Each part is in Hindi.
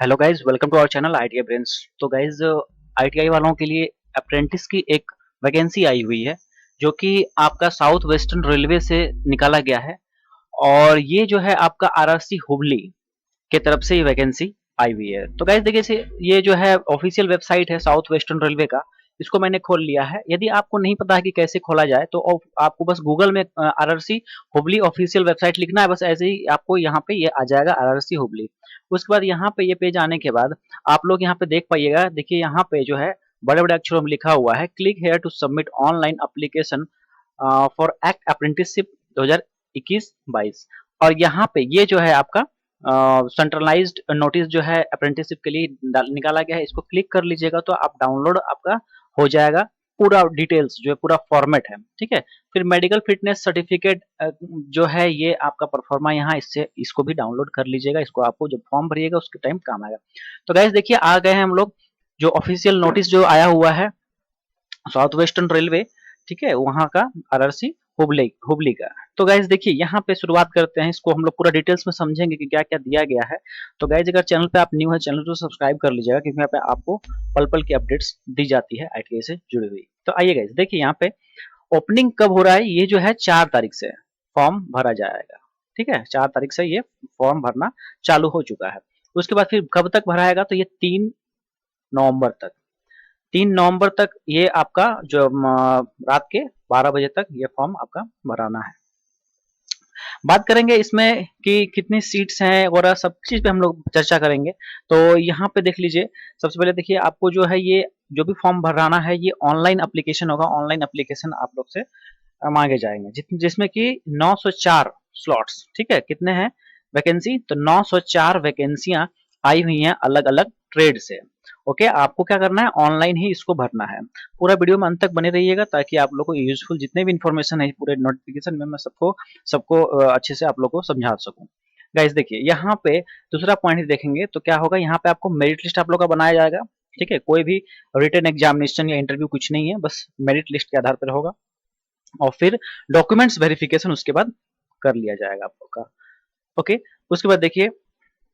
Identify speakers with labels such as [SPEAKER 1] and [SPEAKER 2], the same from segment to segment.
[SPEAKER 1] Hello guys, welcome to our channel ITI brains. तो गाइज, आईटीआई वालों के लिए अप्रेंटिस की एक वैकेंसी आई हुई है जो कि आपका साउथ वेस्टर्न रेलवे से निकाला गया है। और ये जो है आपका आरआरसी हुबली के तरफ से ये वैकेंसी आई हुई है। तो गाइज देखिए, ये जो है ऑफिशियल वेबसाइट है साउथ वेस्टर्न रेलवे का। इसको मैंने खोल लिया है। यदि आपको नहीं पता है कि कैसे खोला जाए तो आपको बस गूगल में आरआरसी हुबली ऑफिशियल वेबसाइट लिखना है। बस ऐसे ही आपको यहाँ पे ये आ जाएगा आरआरसी हुबली। उसके बाद यहाँ पे ये पेज आने के बाद आप लोग यहाँ पे देख पाइएगा। देखिए यहाँ पे जो है बड़े बड़े अक्षरों में लिखा हुआ है, click here to submit online application for act apprenticeship 2021-22। और यहाँ पे ये जो है आपका सेंट्रलाइज्ड नोटिस जो है अप्रेंटिसशिप के लिए निकाला गया है। इसको क्लिक कर लीजिएगा तो आप डाउनलोड आपका हो जाएगा। पूरा डिटेल्स जो है, पूरा फॉर्मेट है, ठीक है। फिर मेडिकल फिटनेस सर्टिफिकेट जो है ये आपका परफॉर्मा यहाँ, इससे इसको भी डाउनलोड कर लीजिएगा। इसको आपको जब फॉर्म भरिएगा उसके टाइम काम आएगा। तो गाइस देखिए, आ गए हैं हम लोग जो ऑफिशियल नोटिस जो आया हुआ है साउथ वेस्टर्न रेलवे, ठीक है, वहां का आरआरसी हुबली हुबली का। तो गाइज देखिए, यहाँ पे शुरुआत करते हैं। इसको हम लोग पूरा डिटेल्स में समझेंगे कि क्या क्या दिया गया है। तो गाइज, अगर चैनल पे आप न्यू है, चैनल को सब्सक्राइब कर लीजिएगा क्योंकि यहाँ पे आपको पल पल की अपडेट्स दी जाती है आईटीआई से जुड़ी हुई। तो आइए गाइज देखिए, यहाँ पे ओपनिंग कब हो रहा है। ये जो है 4 तारीख से फॉर्म भरा जाएगा, ठीक है। 4 तारीख से ये फॉर्म भरना चालू हो चुका है। उसके बाद फिर कब तक भराएगा, तो ये 3 नवंबर तक। 3 नवंबर तक ये आपका जो रात के 12 बजे तक ये फॉर्म आपका भराना है। बात करेंगे इसमें कि कितनी सीट्स हैं और सब चीज पे हम लोग चर्चा करेंगे। तो यहाँ पे देख लीजिए, सबसे पहले देखिए आपको जो है ये जो भी फॉर्म भराना है ये ऑनलाइन एप्लीकेशन होगा। ऑनलाइन एप्लीकेशन आप लोग से मांगे जाएंगे जिसमें कि 904 स्लॉट्स, ठीक है। कितने हैं वैकेंसी, तो 904 वैकेंसियां आई हुई हैं अलग अलग ट्रेड से। ओके, आपको क्या करना है, ऑनलाइन ही इसको भरना है। पूरा वीडियो में अंत तक बने रहिएगा ताकि आप लोग को यूजफुल जितने भी इंफॉर्मेशन है पूरे नोटिफिकेशन में मैं सबको सबको अच्छे से आप लोग को समझा सकूं। गाइस देखिए, यहाँ पे दूसरा पॉइंट देखेंगे तो क्या होगा, यहाँ पे आपको मेरिट लिस्ट आप लोग का बनाया जाएगा, ठीक है। कोई भी रिटन एग्जामिनेशन या इंटरव्यू कुछ नहीं है, बस मेरिट लिस्ट के आधार पर होगा। और फिर डॉक्यूमेंट्स वेरिफिकेशन उसके बाद कर लिया जाएगा आप लोग का। ओके, उसके बाद देखिए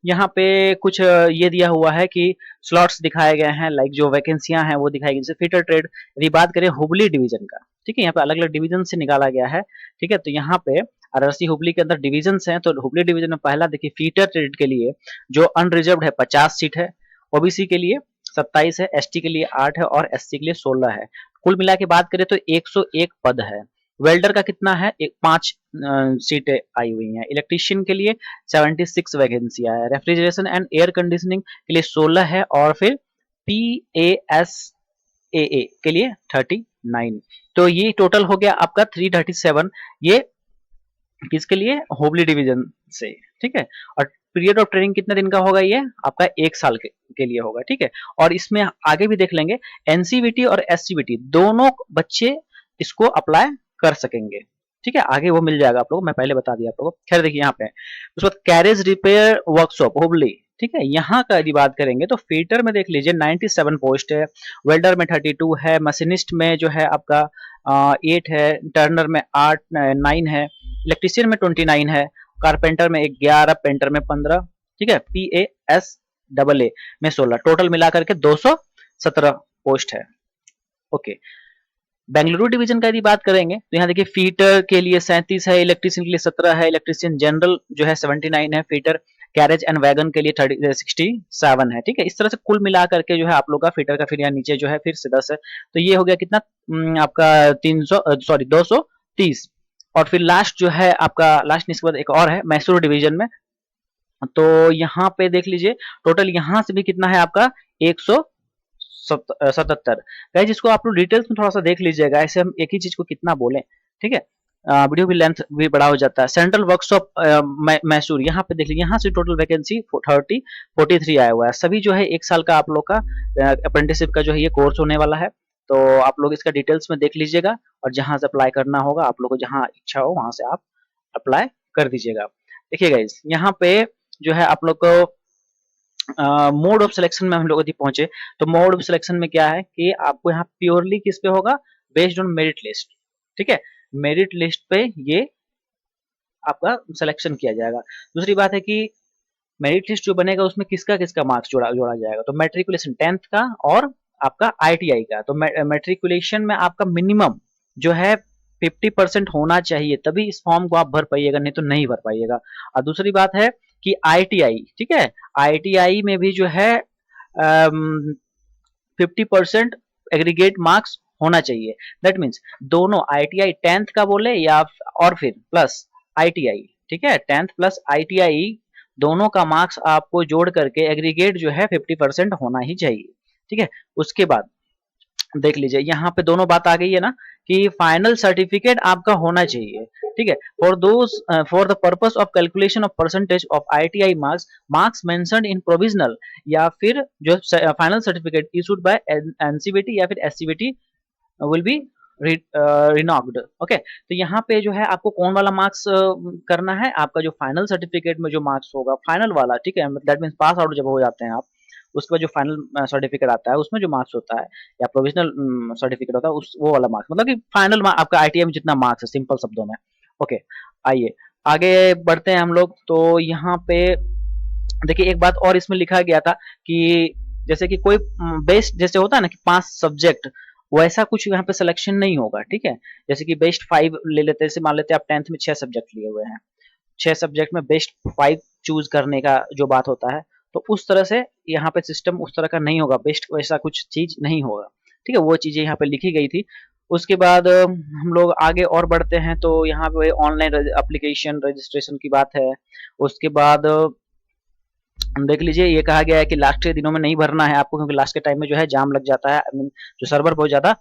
[SPEAKER 1] यहाँ पे कुछ ये दिया हुआ है कि स्लॉट्स दिखाए गए हैं, लाइक जो वैकेंसियां हैं वो दिखाई गई। जैसे फिटर ट्रेड, यदि बात करें हुबली डिवीजन का, ठीक है, यहाँ पे अलग अलग डिवीजन से निकाला गया है, ठीक है। तो यहाँ पे आरआरसी हुबली के अंदर डिवीजन हैं। तो हुबली डिवीजन में पहला देखिए, फीटर ट्रेड के लिए जो अनरिजर्व है 50 सीट है, ओबीसी के लिए 27 है, एसटी के लिए 8 है और एससी के लिए 16 है। कुल मिला के बात करें तो 101 पद है। वेल्डर का कितना है, 5 सीटें आई हुई हैं। इलेक्ट्रीशियन के लिए 76 वैकेंसी है। रेफ्रिजरेशन एंड एयर कंडीशनिंग के लिए 16 है और फिर PASAA के लिए 39। तो ये टोटल हो गया आपका 337। ये किसके लिए, होबली डिवीजन से, ठीक है। और पीरियड ऑफ ट्रेनिंग कितने दिन का होगा, ये आपका 1 साल के लिए होगा, ठीक है। और इसमें आगे भी देख लेंगे, एनसीवीटी और एससीवीटी दोनों बच्चे इसको अप्लाई कर सकेंगे, ठीक है। आगे वो मिल जाएगा आप लोग, मैं पहले बता दिया आप लोगों को। खैर देखिए यहाँ पे उसके बाद कैरेज रिपेयर वर्कशॉप हुबली, ठीक है। यहाँ का यदि बात करेंगे तो फीटर में देख लीजिए 97 पोस्ट है, वेल्डर में 32 है, मशीनिस्ट में जो है आपका 8 है, टर्नर में 9 है, इलेक्ट्रीशियन में 29 है, कारपेंटर में 11, पेंटर में 15, ठीक है। PASAA में 16, टोटल मिलाकर के 217 पोस्ट है। ओके, बेंगलुरु डिवीजन का यदि बात करेंगे तो यहाँ देखिए फीटर के लिए 37 है, इलेक्ट्रीशियन के लिए 17 है, इलेक्ट्रीशियन जनरल जो है 79 है, फीटर कैरेज एंड वैगन के लिए 67 है, ठीक है। इस तरह से कुल मिला करके जो है आप लोग का फीटर का फिर यहाँ नीचे जो है फिर से 10 है। तो ये हो गया कितना, आपका 230। और फिर लास्ट जो है आपका, लास्ट इसके बाद एक और है मैसूर डिवीजन में। तो यहाँ पे देख लीजिए टोटल यहाँ से भी कितना है आपका 177। गाइस इसको आप लोग डिटेल्स में थोड़ा सा देख लीजिएगा, ऐसे हम एक ही चीज को कितना बोले, ठीक है। वीडियो भी लेंथ भी बड़ा हो जाता है। सेंट्रल वर्कशॉप मैसूर, यहाँ पे देख लीजिए, यहाँ से टोटल वैकेंसी 43 आया हुआ है। सभी जो है 1 साल का आप लोग का अप्रेंटिसशिप का जो है ये कोर्स होने वाला है। तो आप लोग इसका डिटेल्स में देख लीजिएगा और जहां से अप्लाई करना होगा आप लोग को, जहां इच्छा हो वहां से आप अप्लाई कर दीजिएगा। देखिए गाइस, यहाँ पे जो है आप लोग को मोड ऑफ सिलेक्शन में हम लोग यदि पहुंचे तो मोड ऑफ सिलेक्शन में क्या है कि आपको यहाँ प्योरली किस पे होगा, बेस्ड ऑन मेरिट लिस्ट, ठीक है। मेरिट लिस्ट पे ये आपका सिलेक्शन किया जाएगा। दूसरी बात है कि मेरिट लिस्ट जो बनेगा उसमें किसका किसका मार्क्स जोड़ा जोड़ा जाएगा, तो मैट्रिकुलेशन 10th का और आपका आईटीआई का। तो मैट्रिकुलेशन में आपका मिनिमम जो है 50% होना चाहिए, तभी इस फॉर्म को आप भर पाइएगा, नहीं तो नहीं भर पाइएगा। और दूसरी बात है कि आईटीआई, ठीक है, आईटीआई में भी जो है 50% एग्रीगेट मार्क्स होना चाहिए। दैट मीन्स दोनों आईटीआई 10th का बोले या और फिर प्लस आईटीआई, ठीक है, 10th प्लस आईटीआई दोनों का मार्क्स आपको जोड़ करके एग्रीगेट जो है 50% होना ही चाहिए, ठीक है। उसके बाद देख लीजिए यहाँ पे दोनों बात आ गई है ना, कि फाइनल सर्टिफिकेट आपका होना चाहिए, ठीक है। For the purpose of calculation of percentage of ITI marks, marks mentioned in provisional या फिर जो final certificate issued by NCVT या फिर एससीवीटी विल बी रिनॉक्ड। ओके, तो यहाँ पे जो है आपको कौन वाला मार्क्स करना है, आपका जो फाइनल सर्टिफिकेट में जो मार्क्स होगा फाइनल वाला, ठीक है, दैट मीन्स पास आउट जब हो जाते हैं आप, उसके बाद जो फाइनल सर्टिफिकेट आता है उसमें जो मार्क्स होता है या प्रोविजनल सर्टिफिकेट होता है उस वो वाला मार्क्स, मतलब कि फाइनल आपका आईटीआई में जितना मार्क्स है, सिंपल शब्दों में। ओके, आइए आगे बढ़ते हैं हम लोग। तो यहाँ पे देखिए एक बात और इसमें लिखा गया था कि जैसे कि कोई बेस्ट जैसे होता है ना कि 5 सब्जेक्ट, वैसा कुछ यहाँ पे सिलेक्शन नहीं होगा, ठीक है। जैसे कि बेस्ट 5 ले लेते हैं, जैसे मान लेते हैं आप 10th में 6 सब्जेक्ट लिए हुए हैं, 6 सब्जेक्ट में बेस्ट 5 चूज करने का जो बात होता है, तो उस तरह से यहाँ पे सिस्टम उस तरह का नहीं होगा, बेस्ट वैसा कुछ चीज नहीं होगा, ठीक है। वो चीजें यहाँ पे लिखी गई थी। उसके बाद हम लोग आगे और बढ़ते हैं, तो यहाँ पे ऑनलाइन एप्लीकेशन रजिस्ट्रेशन की बात है। उसके बाद देख लीजिए ये कहा गया है कि लास्ट के दिनों में नहीं भरना है आपको, क्योंकि लास्ट के टाइम में जो है जाम लग जाता है, आई मीन जो सर्वर बहुत ज्यादा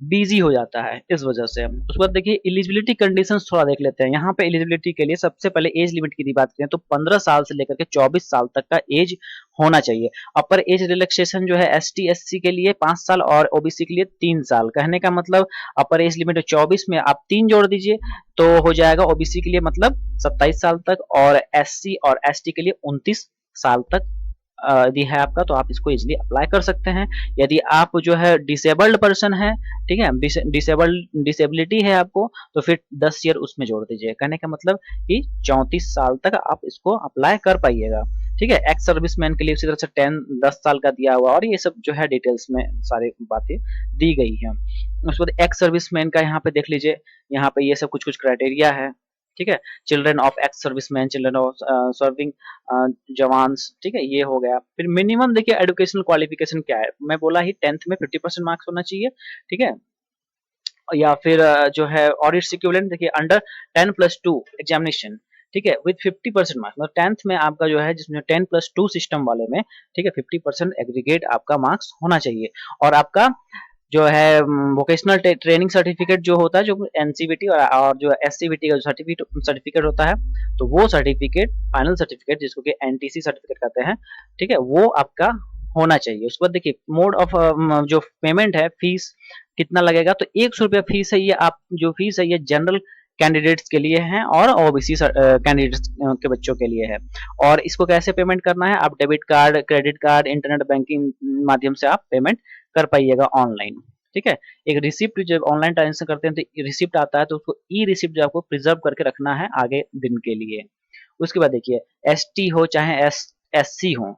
[SPEAKER 1] बिजी हो जाता है इस वजह से। उसके बाद देखिए एलिजिबिलिटी कंडीशंस थोड़ा देख लेते हैं। यहाँ पे एलिजिबिलिटी के लिए सबसे पहले एज लिमिट की बात करें तो 15 साल से लेकर के 24 साल तक का एज होना चाहिए। अपर एज रिलैक्सेशन जो है एसटी एससी के लिए 5 साल और ओबीसी के लिए 3 साल। कहने का मतलब अपर एज लिमिट 24 में आप 3 जोड़ दीजिए तो हो जाएगा ओबीसी के लिए मतलब 27 साल तक, और एससी और एसटी के लिए 29 साल तक यदि है आपका, तो आप इसको इजिली अप्लाई कर सकते हैं। यदि आप जो है डिसेबल्ड पर्सन है, ठीक है, डिसेबिलिटी है आपको, तो फिर 10 ईयर उसमें जोड़ दीजिए। कहने का मतलब कि 34 साल तक आप इसको अप्लाई कर पाइएगा, ठीक है। एक्स सर्विसमैन के लिए उसी तरह से 10 साल का दिया हुआ, और ये सब जो है डिटेल्स में सारी बातें दी गई हैं। उसके बाद एक्स सर्विसमैन का यहाँ पे देख लीजिए, यहाँ पे ये सब कुछ कुछ क्राइटेरिया है, ठीक है। Children of ex serviceman, children of serving jawans, ठीक है, ये हो गया। फिर मिनिमम देखिए एजुकेशनल क्वालिफिकेशन क्या है, मैं बोला ही 10th में 50% मार्क्स होना चाहिए, ठीक है। या फिर जो है और इट्स इक्विवेलेंट देखिए अंडर 10+2 एग्जामिनेशन, ठीक है, विद 50% मार्क्स, मतलब 10th में आपका जो है जिसमें 10+2 सिस्टम वाले में, ठीक है, 50% एग्रीगेट आपका मार्क्स होना चाहिए। और आपका जो है वोकेशनल ट्रेनिंग सर्टिफिकेट जो होता है, जो एनसीवीटी और जो एससीवीटी का सर्टिफिकेट होता है, तो वो सर्टिफिकेट फाइनल सर्टिफिकेट जिसको कि एनटीसी सर्टिफिकेट कहते हैं, ठीक है, वो आपका होना चाहिए। उसके बाद देखिए मोड ऑफ जो पेमेंट है, फीस कितना लगेगा, तो 100 रुपया फीस है ये, आप जो फीस है ये जनरल कैंडिडेट्स के लिए है और ओबीसी कैंडिडेट्स के बच्चों के लिए है। और इसको कैसे पेमेंट करना है, आप debit card, credit card, internet banking माध्यम से आप पेमेंट कर पाइएगा ऑनलाइन, ठीक है। एक रिसिप्ट जब ऑनलाइन ट्रांजेक्शन करते हैं तो रिसिप्ट आता है, तो उसको ई रिसिप्ट जो आपको प्रिजर्व करके रखना है आगे दिन के लिए। उसके बाद देखिए एसटी हो चाहे एससी हो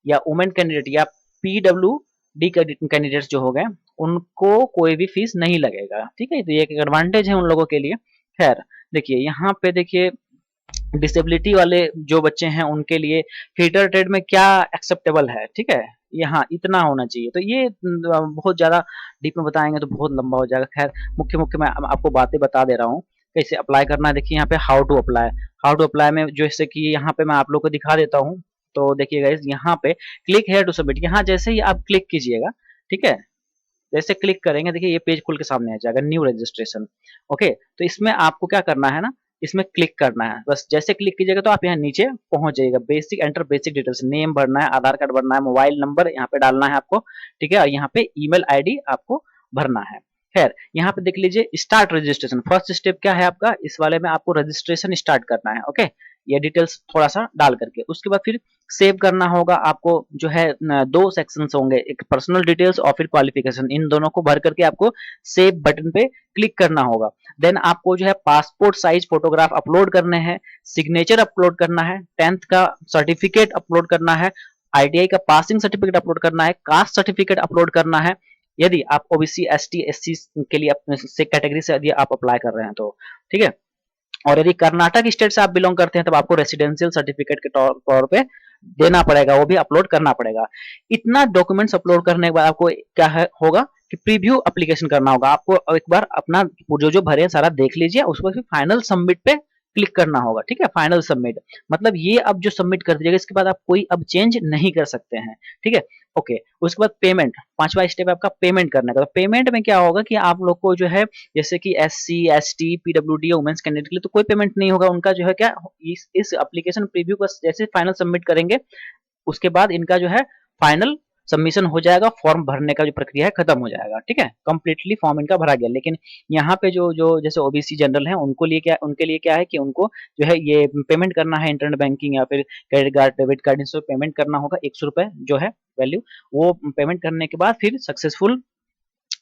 [SPEAKER 1] या वुमेन कैंडिडेट या पीडब्ल्यूडी कैंडिडेट्स जो हो गए, उनको कोई भी फीस नहीं लगेगा, ठीक है। तो ये एक एडवांटेज है उन लोगों के लिए। खैर देखिए यहाँ पे देखिए डिसेबिलिटी वाले जो बच्चे हैं उनके लिए थिएटर ट्रेड में क्या एक्सेप्टेबल है, ठीक है, यहाँ इतना होना चाहिए। तो ये बहुत ज्यादा डीप में बताएंगे तो बहुत लंबा हो जाएगा। खैर मुख्य मुख्य मैं आपको बातें बता दे रहा हूँ कैसे अप्लाई करना है। देखिए यहाँ पे हाउ टू अप्लाई में जैसे कि यहाँ पे मैं आप लोग को दिखा देता हूँ। तो देखिए गाइस यहाँ पे क्लिक हेयर टू सबमिट, यहाँ जैसे ही आप क्लिक कीजिएगा, ठीक है, जैसे क्लिक करेंगे देखिए ये पेज खुल के सामने आ जाएगा, न्यू रजिस्ट्रेशन। ओके, तो इसमें आपको क्या करना है ना, इसमें क्लिक करना है, बस जैसे क्लिक कीजिएगा तो आप यहाँ नीचे पहुंच जाइएगा। Basic enter basic details, name भरना है, आधार कार्ड भरना है, मोबाइल नंबर यहाँ पे डालना है आपको, ठीक है, और यहाँ पे ईमेल आईडी आपको भरना है। खैर यहाँ पे देख लीजिए स्टार्ट रजिस्ट्रेशन, फर्स्ट स्टेप क्या है आपका, इस वाले में आपको रजिस्ट्रेशन स्टार्ट करना है। ओके, ये डिटेल्स थोड़ा सा डाल करके उसके बाद फिर सेव करना होगा आपको, जो है दो सेक्शंस होंगे, एक पर्सनल डिटेल्स और फिर क्वालिफिकेशन, इन दोनों को भर करके आपको सेव बटन पे क्लिक करना होगा। देन आपको जो है पासपोर्ट साइज फोटोग्राफ अपलोड करने हैं, सिग्नेचर अपलोड करना है, 10th का सर्टिफिकेट अपलोड करना है, आईटीआई का पासिंग सर्टिफिकेट अपलोड करना है, कास्ट सर्टिफिकेट अपलोड करना है, यदि आप ओबीसी एसटी एससी के लिए अपने से कैटेगरी से यदि आप अप्लाई कर रहे हैं तो, ठीक है। और यदि कर्नाटक स्टेट से आप बिलोंग करते हैं तब आपको रेसिडेंशियल सर्टिफिकेट के तौर पे देना पड़ेगा, वो भी अपलोड करना पड़ेगा। इतना डॉक्यूमेंट्स अपलोड करने के बाद आपको क्या है होगा कि प्रीव्यू एप्लीकेशन करना होगा। आपको एक बार अपना जो जो भरे सारा देख लीजिए, उसको फिर फाइनल सबमिट पे क्लिक करना होगा, ठीक है। फाइनल सबमिट मतलब ये अब जो सबमिट कर दीजिएगा, इसके बाद आप कोई अब चेंज नहीं कर सकते हैं, ठीक है। ओके, उसके बाद पेमेंट, पांचवा स्टेप आपका पेमेंट करने का। तो पेमेंट में क्या होगा कि आप लोग को जो है जैसे कि SC ST PWD women's candidate के लिए तो कोई पेमेंट नहीं होगा, उनका जो है क्या इस एप्लीकेशन प्रीव्यू का जैसे फाइनल सबमिट करेंगे उसके बाद इनका जो है फाइनल सबमिशन हो जाएगा, फॉर्म भरने का जो प्रक्रिया है खत्म हो जाएगा, ठीक है। कंप्लीटली फॉर्म इनका भरा गया। लेकिन यहाँ पे जो जो जैसे ओबीसी जनरल है उनके लिए क्या है कि उनको जो है ये पेमेंट करना है, इंटरनेट बैंकिंग या फिर क्रेडिट कार्ड डेबिट कार्ड इनसे पेमेंट करना होगा, 100 रुपए जो है वैल्यू, वो पेमेंट करने के बाद फिर सक्सेसफुल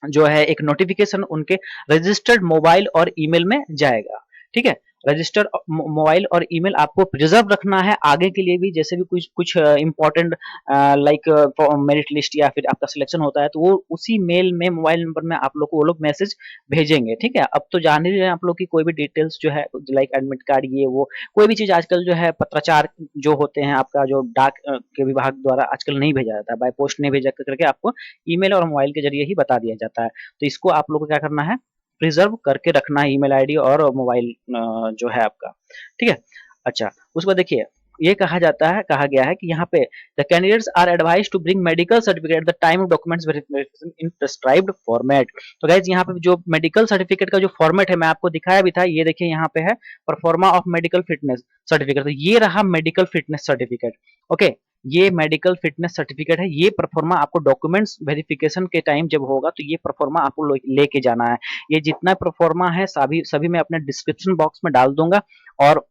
[SPEAKER 1] जो है एक नोटिफिकेशन उनके रजिस्टर्ड मोबाइल और ईमेल में जाएगा, ठीक है। रजिस्टर्ड मोबाइल और ईमेल आपको प्रिजर्व रखना है आगे के लिए भी, जैसे भी कुछ कुछ इंपॉर्टेंट लाइक मेरिट लिस्ट या फिर आपका सिलेक्शन होता है तो वो उसी मेल में मोबाइल नंबर में आप लोग को वो लोग मैसेज भेजेंगे, ठीक है। अब तो जान ही रहे हैं आप लोग की कोई भी डिटेल्स जो है लाइक एडमिट कार्ड ये वो कोई भी चीज आजकल जो है पत्राचार जो होते हैं आपका जो डाक के विभाग द्वारा आजकल नहीं भेजा जाता है, बाय पोस्ट नहीं भेजा करके आपको ईमेल और मोबाइल के जरिए ही बता दिया जाता है। तो इसको आप लोगों को क्या करना है, प्रिजर्व करके रखना है ईमेल आईडी और मोबाइल जो है आपका, ठीक है। अच्छा, उसके बाद देखिए ये कहा गया है कि यहाँ पे the candidates are advise to bring medical certificate at the time of documents verification in prescribed format. तो गाइज यहाँ पे जो मेडिकल सर्टिफिकेट का जो फॉर्मेट है मैं आपको दिखाया भी था, ये देखिए यहाँ पे है pro forma of medical fitness certificate. तो ये रहा मेडिकल फिटनेस सर्टिफिकेट, ओके। ये मेडिकल फिटनेस सर्टिफिकेट है, ये परफॉर्मा आपको डॉक्यूमेंट्स वेरिफिकेशन के टाइम जब होगा तो ये परफॉर्मा आपको लेके जाना है। ये जितना परफॉर्मा है सभी सभी मैं अपने डिस्क्रिप्शन बॉक्स में डाल दूंगा, और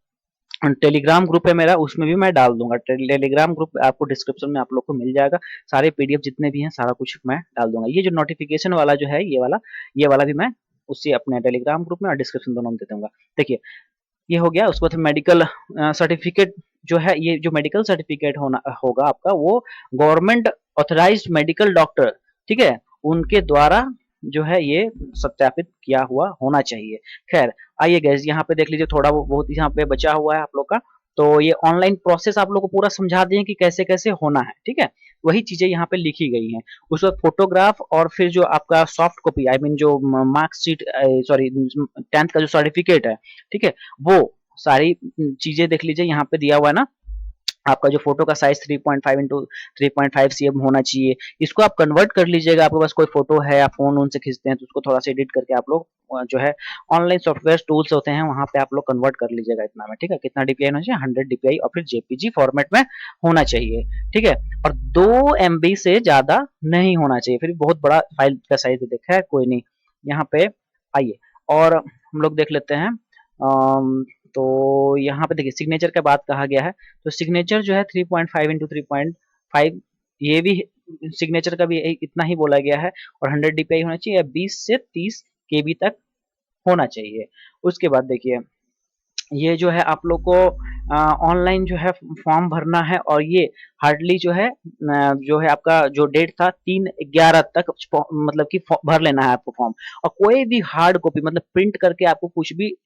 [SPEAKER 1] टेलीग्राम ग्रुप है मेरा उसमें भी मैं डाल दूंगा। टेलीग्राम ग्रुप आपको डिस्क्रिप्शन में आप लोग को मिल जाएगा, सारे पीडीएफ जितने भी हैं सारा कुछ मैं डाल दूंगा। ये जो नोटिफिकेशन वाला जो है ये वाला भी मैं उसी अपने टेलीग्राम ग्रुप में और डिस्क्रिप्शन दोनों में दे दूंगा। देखिए ये हो गया। उसके बाद मेडिकल सर्टिफिकेट जो है, ये जो मेडिकल सर्टिफिकेट होगा आपका वो गवर्नमेंट ऑथराइज्ड मेडिकल डॉक्टर, ठीक है, उनके द्वारा जो है ये सत्यापित किया हुआ होना चाहिए। खैर आइए गैस यहाँ पे देख लीजिए, थोड़ा बहुत यहाँ पे बचा हुआ है आप लोग का। तो ये ऑनलाइन प्रोसेस आप लोग को पूरा समझा दिए कि कैसे कैसे होना है, ठीक है। वही चीजें यहाँ पे लिखी गई हैं। उस वक्त फोटोग्राफ और फिर जो आपका सॉफ्ट कॉपी आई मीन जो मार्कशीट सॉरी 10th का जो सर्टिफिकेट है, ठीक है, वो सारी चीजें देख लीजिए यहाँ पे दिया हुआ है ना। आपका जो फोटो का साइज 3.5 इंटू 3.5 cm होना चाहिए। इसको आप कन्वर्ट कर लीजिएगा, आपके पास कोई फोटो है या फोन उनसे खींचते हैं तो उसको थोड़ा सा एडिट करके आप लोग जो है ऑनलाइन सॉफ्टवेयर टूल्स होते हैं वहां पे आप लोग कन्वर्ट कर लीजिएगा इतना में, ठीक है। कितना डीपीआई होना चाहिए, 100 डीपीआई और फिर जेपीजी फॉर्मेट में होना चाहिए, ठीक है। और 2 MB से ज्यादा नहीं होना चाहिए, फिर बहुत बड़ा फाइल का साइज देखा है कोई नहीं। यहाँ पे आइए और हम लोग देख लेते हैं। तो यहाँ पे देखिए सिग्नेचर का बात कहा गया है, तो सिग्नेचर जो है 3.5 इंटू 3.5, ये भी सिग्नेचर का भी इतना ही बोला गया है, और 100 डीपीआई होना चाहिए, 20 से 30 केबी तक होना चाहिए। उसके बाद देखिए ये जो है आप लोग को ऑनलाइन जो है फॉर्म भरना है, और ये हार्डली जो है आपका जो डेट था 3/11 तक मतलब कि भर लेना है आपको फॉर्म। और कोई भी हार्ड कॉपी मतलब प्रिंट करके आपको कुछ भी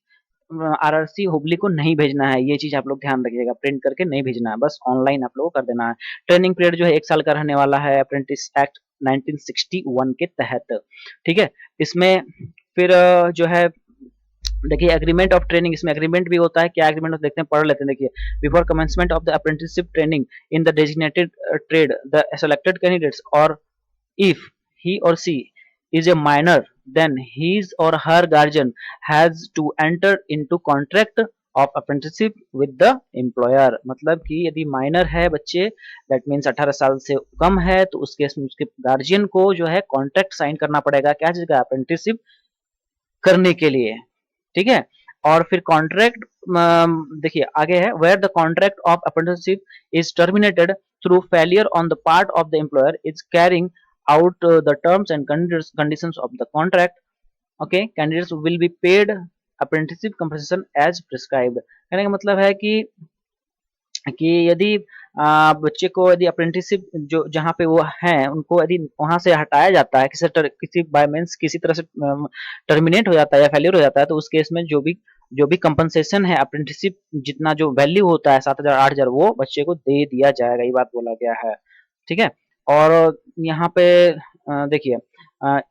[SPEAKER 1] आरआरसी हुबली को नहीं भेजना है, ये चीज आप लोग ध्यान रखिएगा, प्रिंट करके नहीं भेजना है, बस ऑनलाइन आप लोगों को कर देना है। ट्रेनिंग पीरियड जो है 1 साल का रहने वाला है अप्रेंटिस एक्ट 1961 के तहत, ठीक है। इसमें फिर जो है देखिए एग्रीमेंट ऑफ ट्रेनिंग, इसमें एग्रीमेंट भी होता है। क्या एग्रीमेंट देखते हैं, पढ़ लेते हैं। देखिए before commencement of the apprenticeship training in the designated trade the selected candidates और if he or she is a minor then his or her guardian has to enter into contract of apprenticeship with the employer। मतलब कि यदि माइनर है बच्चे, दैट मीन्स 18 साल से कम है, तो उसके उसके गार्जियन को जो है कॉन्ट्रैक्ट साइन करना पड़ेगा, क्या चीज का, अप्रेंटिसशिप करने के लिए, ठीक है। और फिर कॉन्ट्रैक्ट देखिए आगे है, where the contract of apprenticeship is terminated through failure on the part of the employer is carrying out the terms and conditions of the contract. Okay, candidates will be paid apprenticeship compensation as prescribed. कहने का मतलब है कि यदि बच्चे को यदि अप्रेंटिसशिप जो जहाँ पे वो हैं उनको यदि वहां से हटाया जाता है, किसी बाय मींस किसी तरह से टर्मिनेट हो जाता है या फेलियर हो जाता है, तो उस केस में जो भी कंपनसेशन है अप्रेंटिसशिप जितना जो वैल्यू होता है 7,000 8,000 वो बच्चे को दे दिया जाएगा, ये बात बोला गया है। ठीक है। और यहाँ पे देखिए,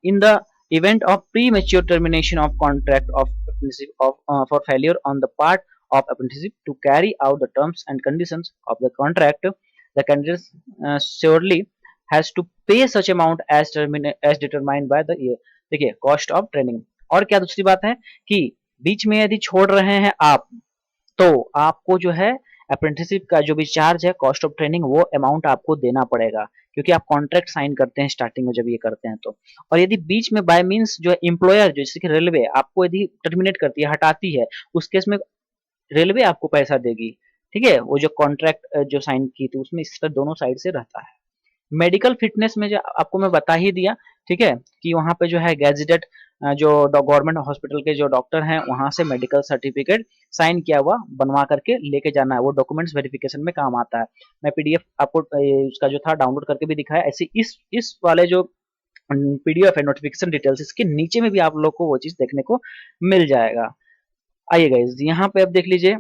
[SPEAKER 1] in the event of premature termination of contract of apprenticeship for failure on the part of apprenticeship to carry out the terms and conditions of the contract, the candidate surely has to pay such amount as determined by the देखिए cost of training। और क्या दूसरी बात है कि बीच में यदि छोड़ रहे हैं आप, तो आपको जो है अप्रेंटिसशिप का जो भी चार्ज है, कॉस्ट ऑफ ट्रेनिंग, वो अमाउंट आपको देना पड़ेगा, क्योंकि आप कॉन्ट्रैक्ट साइन करते हैं स्टार्टिंग में जब ये करते हैं तो। और यदि बीच में बाय मींस जो है एम्प्लॉयर जो जैसे कि रेलवे आपको यदि टर्मिनेट करती है, हटाती है, उस केस में रेलवे आपको पैसा देगी। ठीक है, वो जो कॉन्ट्रैक्ट जो साइन की थी उसमें इस तरह दोनों साइड से रहता है। मेडिकल फिटनेस में जो आपको मैं बता ही दिया, ठीक है, कि वहाँ पे जो है गैजेटेड जो गवर्नमेंट हॉस्पिटल के जो डॉक्टर हैं वहाँ से मेडिकल सर्टिफिकेट साइन किया हुआ बनवा करके लेके जाना है, वो डॉक्यूमेंट्स वेरिफिकेशन में काम आता है। मैं पीडीएफ आपको उसका जो था डाउनलोड करके भी दिखाया। ऐसे इस वाले जो पीडीएफ है नोटिफिकेशन डिटेल्स, इसके नीचे में भी आप लोग को वो चीज देखने को मिल जाएगा। आइए गाइज यहाँ पे अब देख लीजिए,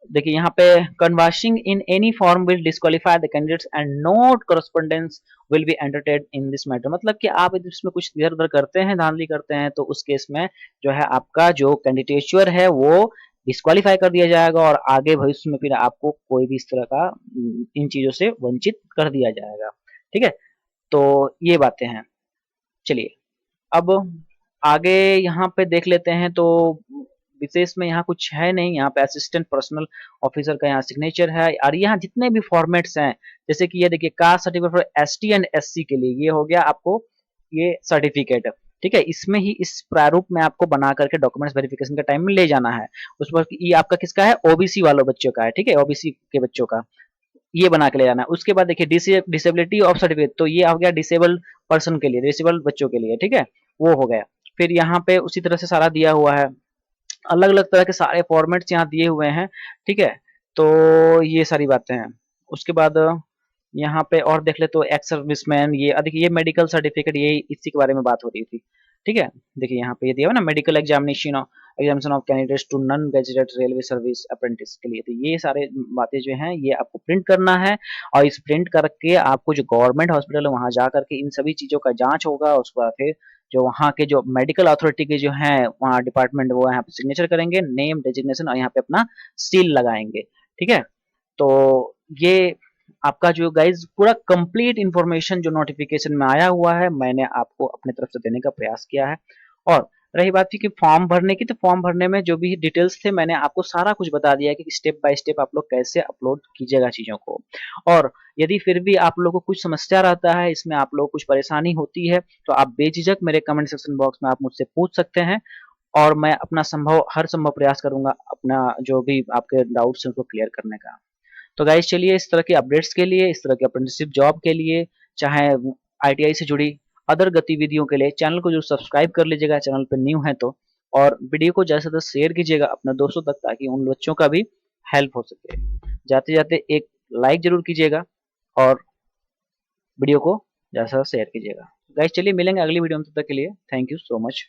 [SPEAKER 1] देखिए यहाँ पे conversing in any form will disqualify the candidates and note correspondence will be entertained in this matter. मतलब कि आप यदि इसमें कुछ इधर उधर करते हैं, धांधली करते हैं, तो उस केस में जो है आपका जो कैंडिडेचुअर है वो डिस्क्वालीफाई कर दिया जाएगा और आगे भविष्य में फिर आपको कोई भी इस तरह का इन चीजों से वंचित कर दिया जाएगा। ठीक है, तो ये बातें हैं। चलिए अब आगे यहाँ पे देख लेते हैं। तो विशेष में यहाँ कुछ है नहीं, यहाँ पे असिस्टेंट पर्सनल ऑफिसर का यहाँ सिग्नेचर है, और यहाँ जितने भी फॉर्मेट्स हैं, जैसे कि ये देखिए caste certificate for ST and SC के लिए, ये हो गया आपको ये सर्टिफिकेट। ठीक है, इसमें ही इस प्रारूप में आपको बना करके डॉक्यूमेंट्स वेरिफिकेशन के टाइम में ले जाना है। उस पर ये आपका किसका है, ओबीसी वालों बच्चों का है। ठीक है, ओबीसी के बच्चों का ये बना के ले जाना है। उसके बाद देखिए डिसेबिलिटी ऑफ सर्टिफिकेट, तो ये हो गया डिसेबल पर्सन के लिए, डिसेबल बच्चों के लिए। ठीक है, वो हो गया। फिर यहाँ पे उसी तरह से सारा दिया हुआ है, अलग अलग तरह के सारे फॉर्मेट्स यहाँ दिए हुए हैं। ठीक है, तो ये सारी बातें हैं। उसके बाद यहाँ पे और देख ले तो एक्स सर्विसमैन, ये देखिए ये मेडिकल सर्टिफिकेट, ये इसी के बारे में बात हो रही थी। ठीक है, देखिए यहाँ पे ये दिया हुआ ना, medical examination of candidates to non gazetted railway service apprentice के लिए। तो ये सारे बातें जो हैं ये आपको प्रिंट करना है, और इस प्रिंट करके आपको जो गवर्नमेंट हॉस्पिटल है वहाँ जा करके इन सभी चीजों का जांच होगा। उसके बाद फिर जो वहाँ के जो मेडिकल अथॉरिटी के जो हैं वहाँ डिपार्टमेंट, वो यहाँ पे सिग्नेचर करेंगे, नेम डेजिग्नेशन, और यहाँ पे अपना सील लगाएंगे। ठीक है, तो ये आपका जो गाइज पूरा कंप्लीट इंफॉर्मेशन जो नोटिफिकेशन में आया हुआ है, मैंने आपको अपने तरफ से देने का प्रयास किया है। और रही बात थी कि फॉर्म भरने की, तो फॉर्म भरने में जो भी डिटेल्स थे मैंने आपको सारा कुछ बता दिया कि स्टेप बाय स्टेप आप लोग कैसे अपलोड कीजिएगा चीजों को। और यदि फिर भी आप लोगों को कुछ समस्या रहता है, इसमें आप लोग कुछ परेशानी होती है, तो आप बेझिझक मेरे कमेंट सेक्शन बॉक्स में आप मुझसे पूछ सकते हैं, और मैं अपना हर संभव प्रयास करूंगा अपना जो भी आपके डाउट्स हैं उनको क्लियर करने का। तो गाइस चलिए, इस तरह के अपडेट्स के लिए, इस तरह के अप्रेंटिसशिप जॉब के लिए, चाहे आईटीआई से जुड़ी अदर गतिविधियों के लिए चैनल को जो सब्सक्राइब कर लीजिएगा चैनल पर न्यू है तो, और वीडियो को ज़्यादा से ज़्यादा शेयर कीजिएगा अपने दोस्तों तक, ताकि उन बच्चों का भी हेल्प हो सके। जाते जाते एक लाइक जरूर कीजिएगा और वीडियो को ज़्यादा से ज़्यादा शेयर कीजिएगा। गाइस चलिए मिलेंगे अगली वीडियो में, तब तक के लिए थैंक यू सो मच।